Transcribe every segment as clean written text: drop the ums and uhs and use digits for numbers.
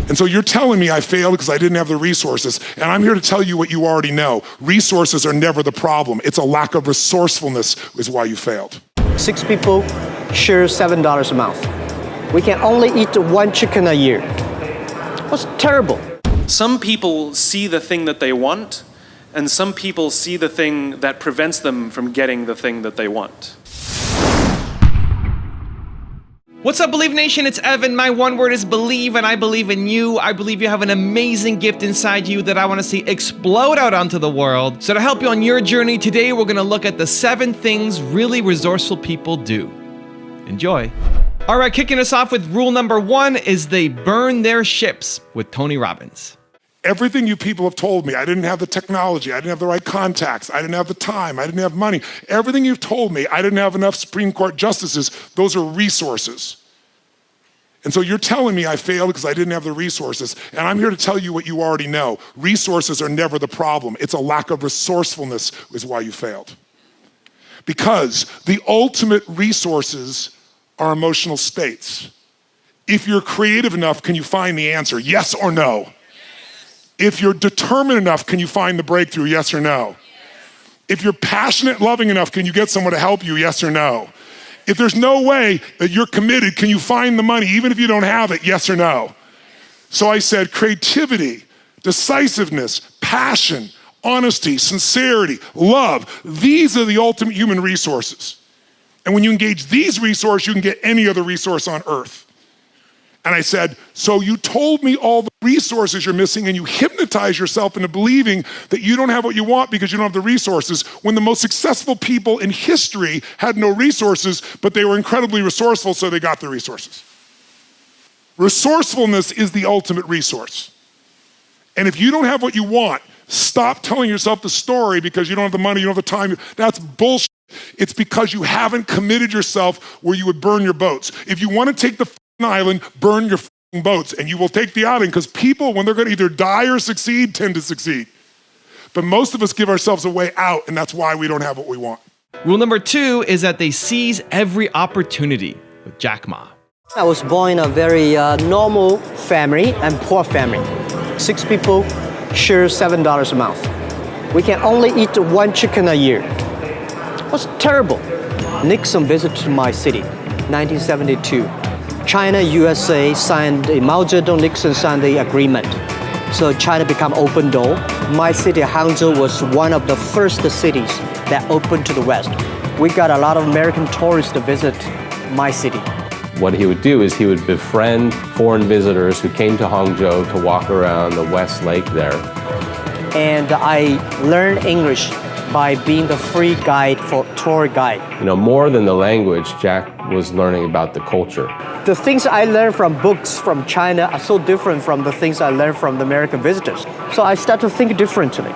And so you're telling me I failed because I didn't have the resources, and I'm here to tell you what you already know. Resources are never the problem. It's a lack of resourcefulness is why you failed. 6 people share $7 a month. We can only eat 1 chicken a year. That's terrible. Some people see the thing that they want, and some people see the thing that prevents them from getting the thing that they want. What's up, Believe Nation? It's Evan. My one word is believe, and I believe in you. I believe you have an amazing gift inside you that I want to see explode out onto the world. So to help you on your journey, today we're going to look at the 7 things really resourceful people do. Enjoy. All right, kicking us off with rule number 1 is they burn their ships with Tony Robbins. Everything you people have told me, I didn't have the technology, I didn't have the right contacts, I didn't have the time, I didn't have money. Everything you've told me, I didn't have enough Supreme Court justices, those are resources. And so you're telling me I failed because I didn't have the resources, and I'm here to tell you what you already know. Resources are never the problem. It's a lack of resourcefulness is why you failed. Because the ultimate resources are emotional states. If you're creative enough, can you find the answer? Yes or no? If you're determined enough, can you find the breakthrough? Yes or no? If you're passionate and loving enough, can you get someone to help you? Yes or no? If there's no way that you're committed, can you find the money even if you don't have it? Yes or no? So I said creativity, decisiveness, passion, honesty, sincerity, love. These are the ultimate human resources. And when you engage these resources, you can get any other resource on earth. And I said, so you told me all the resources you're missing and you hypnotize yourself into believing that you don't have what you want because you don't have the resources, when the most successful people in history had no resources, but they were incredibly resourceful, so they got the resources. Resourcefulness is the ultimate resource. And if you don't have what you want, stop telling yourself the story because you don't have the money, you don't have the time. That's bullshit. It's because you haven't committed yourself where you would burn your boats. If you want to take the island, burn your boats, and you will take the outing, because people, when they're going to either die or succeed, tend to succeed. But most of us give ourselves a way out, and that's why we don't have what we want. Rule number 2 is that they seize every opportunity with Jack Ma. I was born in a very normal family and poor family. 6 people share $7 a month. We can only eat 1 chicken a year. That's terrible. Nixon visited my city, 1972. China, USA signed, Mao Zedong, Nixon signed the agreement. So China became open door. My city, Hangzhou, was one of the first cities that opened to the West. We got a lot of American tourists to visit my city. What he would do is he would befriend foreign visitors who came to Hangzhou to walk around the West Lake there. And I learned English by being the free guide for tour guide. You know, more than the language, Jack was learning about the culture. The things I learned from books from China are so different from the things I learned from the American visitors. So I started to think differently.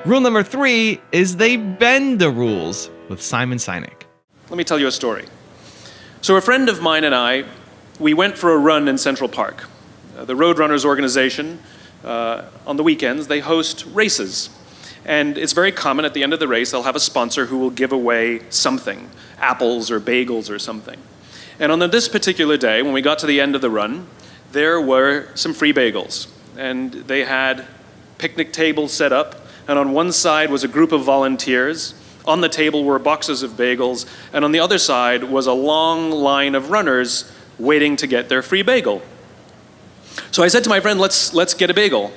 Rule number 3 is they bend the rules with Simon Sinek. Let me tell you a story. So a friend of mine and I, we went for a run in Central Park. The Roadrunners organization, on the weekends, they host races. And it's very common at the end of the race, they'll have a sponsor who will give away something, apples or bagels or something. And on this particular day, when we got to the end of the run, there were some free bagels. And they had picnic tables set up, and on one side was a group of volunteers. On the table were boxes of bagels, and on the other side was a long line of runners waiting to get their free bagel. So I said to my friend, let's get a bagel.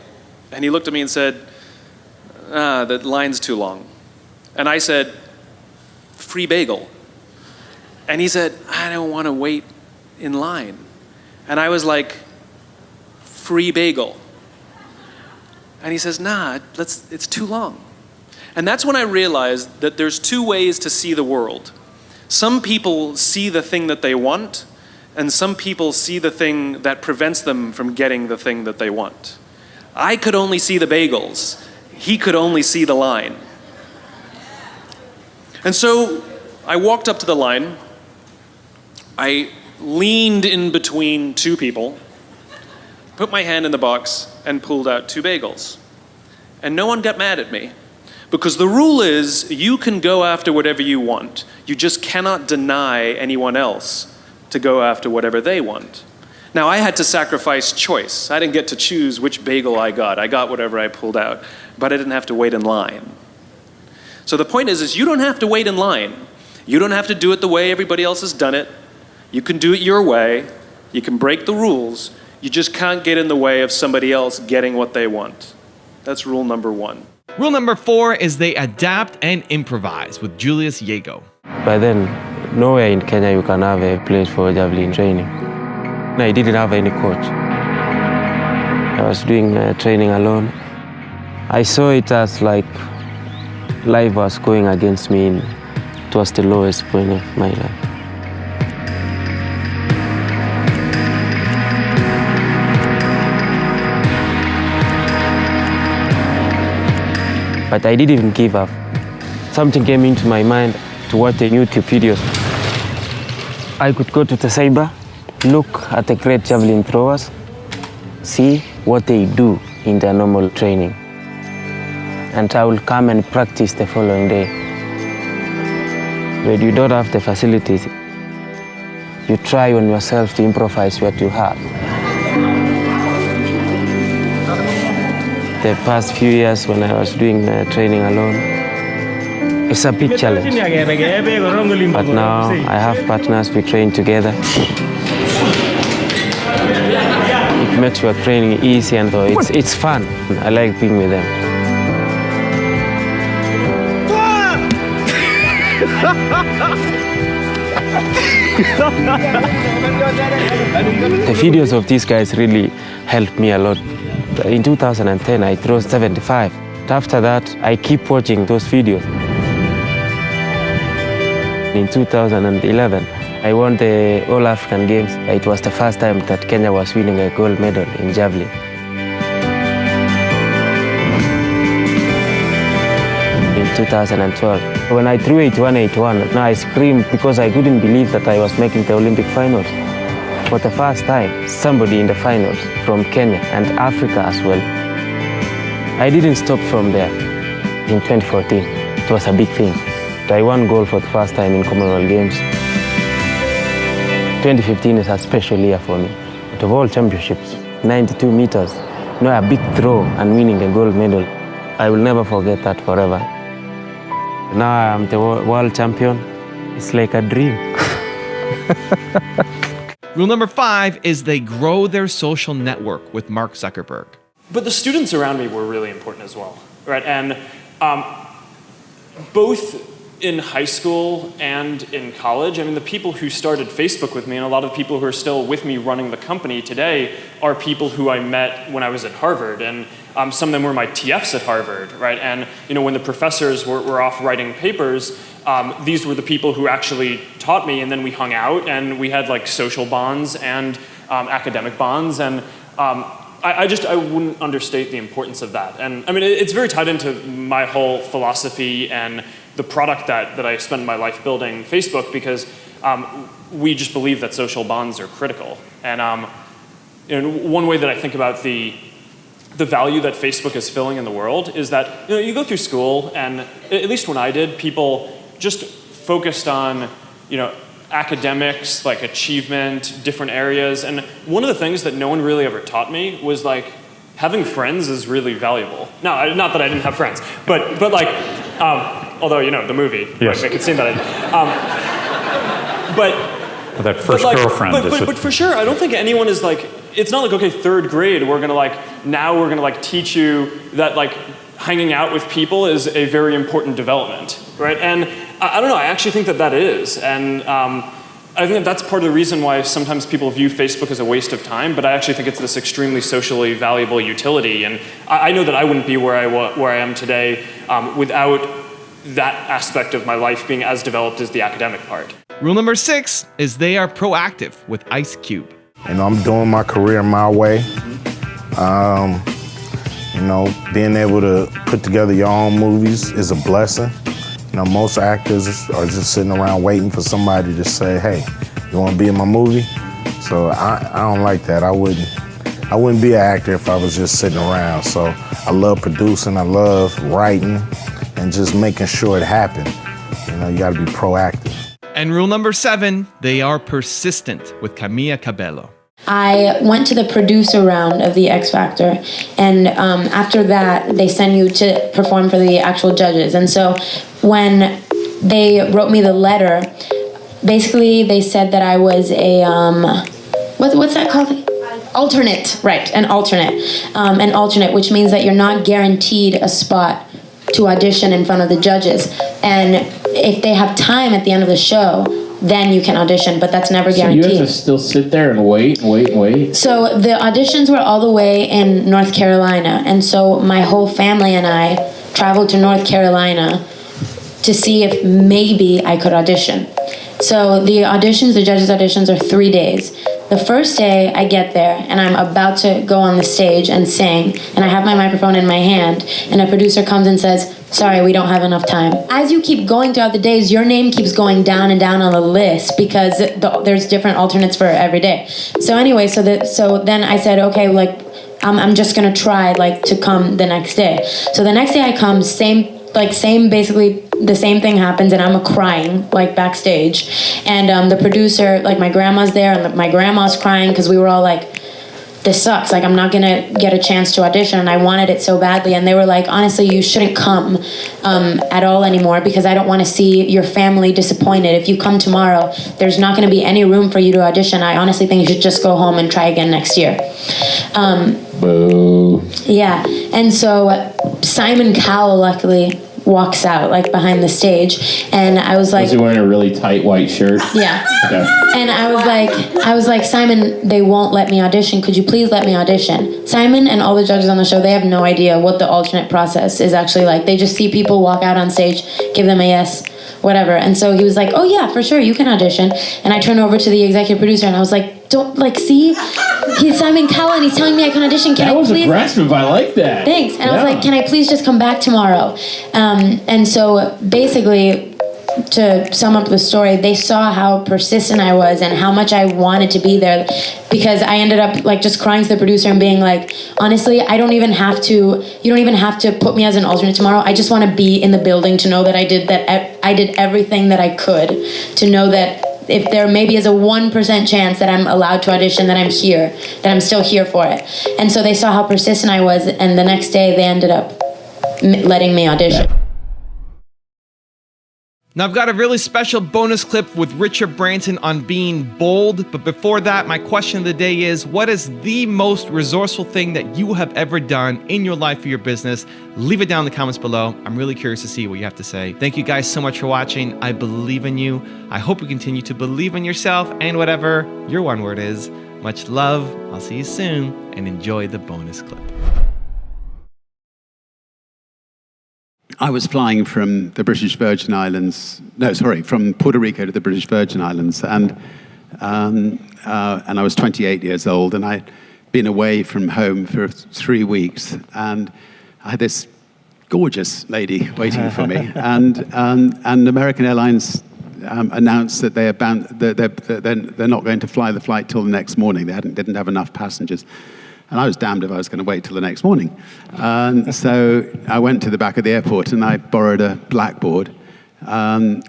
And he looked at me and said, the line's too long. And I said, free bagel. And he said, I don't want to wait in line. And I was like, free bagel. And he says, nah, it's too long. And that's when I realized that there's 2 ways to see the world. Some people see the thing that they want, and some people see the thing that prevents them from getting the thing that they want. I could only see the bagels. He could only see the line. And so I walked up to the line. I leaned in between 2 people, put my hand in the box, and pulled out 2 bagels. And no one got mad at me, because the rule is you can go after whatever you want. You just cannot deny anyone else to go after whatever they want. Now, I had to sacrifice choice. I didn't get to choose which bagel I got. I got whatever I pulled out, but I didn't have to wait in line. So the point is you don't have to wait in line. You don't have to do it the way everybody else has done it. You can do it your way. You can break the rules. You just can't get in the way of somebody else getting what they want. That's rule number 1. Rule number 4 is they adapt and improvise with Julius Yago. By then, nowhere in Kenya you can have a place for javelin training. I didn't have any coach. I was doing training alone. I saw it as like life was going against me. It was the lowest point of my life. But I didn't even give up. Something came into my mind to watch the YouTube videos. I could go to the cyber, look at the great javelin throwers, see what they do in their normal training. And I will come and practice the following day. When you don't have the facilities, you try on yourself to improvise what you have. The past few years when I was doing training alone, it's a big challenge. But now I have partners, we train together. It makes your training easy and so it's fun. I like being with them. The videos of these guys really helped me a lot. In 2010, I threw 75. After that, I keep watching those videos. In 2011, I won the All African Games. It was the first time that Kenya was winning a gold medal in javelin. In 2012, when I threw 81-81, now I screamed because I couldn't believe that I was making the Olympic finals. For the first time, somebody in the finals from Kenya and Africa as well. I didn't stop from there. In 2014, it was a big thing. I won gold for the first time in Commonwealth Games. 2015 is a special year for me. At the World Championships, 92 meters, a big throw and winning a gold medal. I will never forget that forever. Now I'm the world champion. It's like a dream. Rule number 5 is they grow their social network with Mark Zuckerberg. But the students around me were really important as well, right? And both in high school and in college, I mean, the people who started Facebook with me and a lot of people who are still with me running the company today are people who I met when I was at Harvard. And some of them were my TFs at Harvard, right? And when the professors were off writing papers, these were the people who actually taught me, and then we hung out and we had like social bonds and academic bonds. And I wouldn't understate the importance of that. And I mean, it's very tied into my whole philosophy and the product that I spend my life building, Facebook, because we just believe that social bonds are critical. And one way that I think about the value that Facebook is filling in the world is that you go through school, and at least when I did, people just focused on academics, like achievement, different areas. And one of the things that no one really ever taught me was like having friends is really valuable. No, not that I didn't have friends, but like, although the movie, yes. Right, make it seem that I did. But that first girlfriend. But for sure, I don't think anyone is like. It's not like, okay, 3rd grade, we're gonna teach you that like hanging out with people is a very important development, right? And I don't know, I actually think that is. And I think that's part of the reason why sometimes people view Facebook as a waste of time, but I actually think it's this extremely socially valuable utility. And I know that I wouldn't be where I am today without that aspect of my life being as developed as the academic part. Rule number 6 is they are proactive with Ice Cube. I'm doing my career my way. Being able to put together your own movies is a blessing. Most actors are just sitting around waiting for somebody to say, hey, you want to be in my movie? So I don't like that. I wouldn't be an actor if I was just sitting around. So I love producing, I love writing, and just making sure it happens. You got to be proactive. And rule number 7, they are persistent with Camilla Cabello. I went to the producer round of the X Factor, and after that, they send you to perform for the actual judges. And so when they wrote me the letter, basically they said that I was a, what's that called? Alternate, right, an alternate, which means that you're not guaranteed a spot to audition in front of the judges. And if they have time at the end of the show, then you can audition, but that's never guaranteed. So you have to still sit there and wait. So the auditions were all the way in North Carolina, and so my whole family and I traveled to North Carolina to see if maybe I could audition. So the judges' auditions are 3 days. The first day I get there and I'm about to go on the stage and sing, and I have my microphone in my hand, and a producer comes and says, "Sorry, we don't have enough time." As you keep going throughout the days, your name keeps going down and down on the list because there's different alternates for every day. So anyway, so then I said, okay, like I'm just gonna try like to come the next day. So the next day I come, basically the same thing happens, and I'm crying like backstage, and the producer, like my grandma's there, and my grandma's crying because we were all like, this sucks, like I'm not gonna get a chance to audition, and I wanted it so badly. And they were like, honestly, you shouldn't come at all anymore, because I don't want to see your family disappointed. If you come tomorrow, there's not gonna be any room for you to audition. I honestly think you should just go home and try again next year. Boo. Yeah, and so Simon Cowell luckily walks out like behind the stage, and I was like, was he wearing a really tight white shirt? Yeah. Okay. And I was like, Simon, they won't let me audition. Could you please let me audition? Simon and all the judges on the show, they have no idea what the alternate process is actually like. They just see people walk out on stage, give them a yes, whatever. And so he was like, oh yeah, for sure, you can audition. And I turned over to the executive producer and I was like, don't, like, see? He's Simon Cowell and he's telling me I can audition. Can I please? That was aggressive, I like that. Thanks. And I was like, can I please just come back tomorrow? And so basically, to sum up the story, they saw how persistent I was and how much I wanted to be there, because I ended up like just crying to the producer and being like, honestly, you don't even have to put me as an alternate tomorrow. I just want to be in the building to know that I did everything that I could, to know that if there maybe is a 1% chance that I'm allowed to audition, that I'm here, that I'm still here for it. And so they saw how persistent I was, and the next day they ended up letting me audition. Now I've got a really special bonus clip with Richard Branson on being bold, but before that, my question of the day is, what is the most resourceful thing that you have ever done in your life or your business? Leave it down in the comments below. I'm really curious to see what you have to say. Thank you guys so much for watching. I believe in you. I hope you continue to believe in yourself and whatever your one word is. Much love. I'll see you soon, and enjoy the bonus clip. I was flying from the British Virgin Islands, from Puerto Rico to the British Virgin Islands, and I was 28 years old, and I'd been away from home for 3 weeks, and I had this gorgeous lady waiting for me, and American Airlines announced that they're not going to fly the flight till the next morning. They didn't have enough passengers. And I was damned if I was going to wait till the next morning. And so I went to the back of the airport and I borrowed a blackboard, and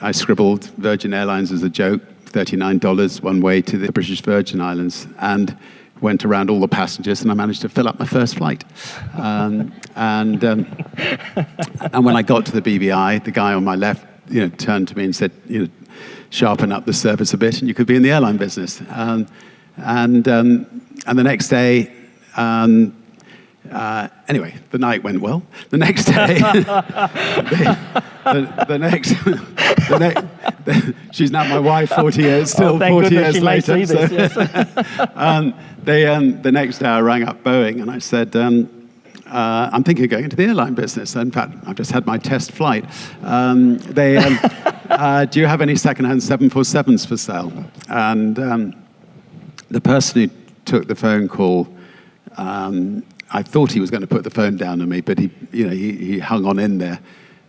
I scribbled Virgin Airlines as a joke, $39 one way to the British Virgin Islands, and went around all the passengers, and I managed to fill up my first flight. And when I got to the BVI, the guy on my left, turned to me and said, sharpen up the service a bit and you could be in the airline business. And the next day, anyway, the night went well. The next day, she's now my wife 40 years, still 40 years later. So, the next day I rang up Boeing and I said, I'm thinking of going into the airline business. In fact, I've just had my test flight. Do you have any second-hand 747s for sale? And the person who took the phone call, I thought he was going to put the phone down on me, but he hung on in there.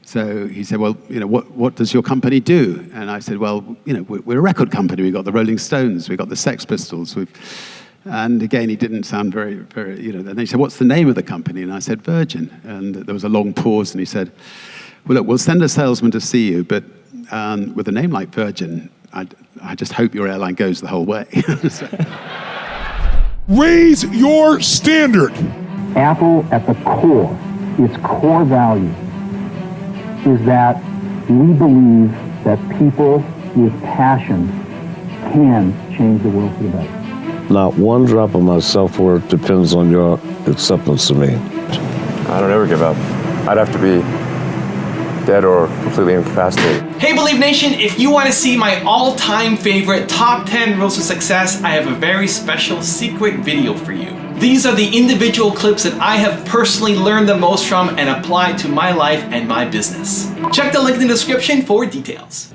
So he said, well, what does your company do? And I said, well, we're a record company. We've got the Rolling Stones. We've got the Sex Pistols. And again, he didn't sound very, very, Then he said, what's the name of the company? And I said, Virgin. And there was a long pause, and he said, well, look, we'll send a salesman to see you, but with a name like Virgin, I just hope your airline goes the whole way. So. Raise your standard. Apple, at the core, its core value is that we believe that people with passion can change the world for the better. Not one drop of my self-worth depends on your acceptance of me. I don't ever give up. I'd have to be dead or completely incapacitated. Hey Believe Nation, if you want to see my all-time favorite top 10 rules of success, I have a very special secret video for you. These are the individual clips that I have personally learned the most from and applied to my life and my business. Check the link in the description for details.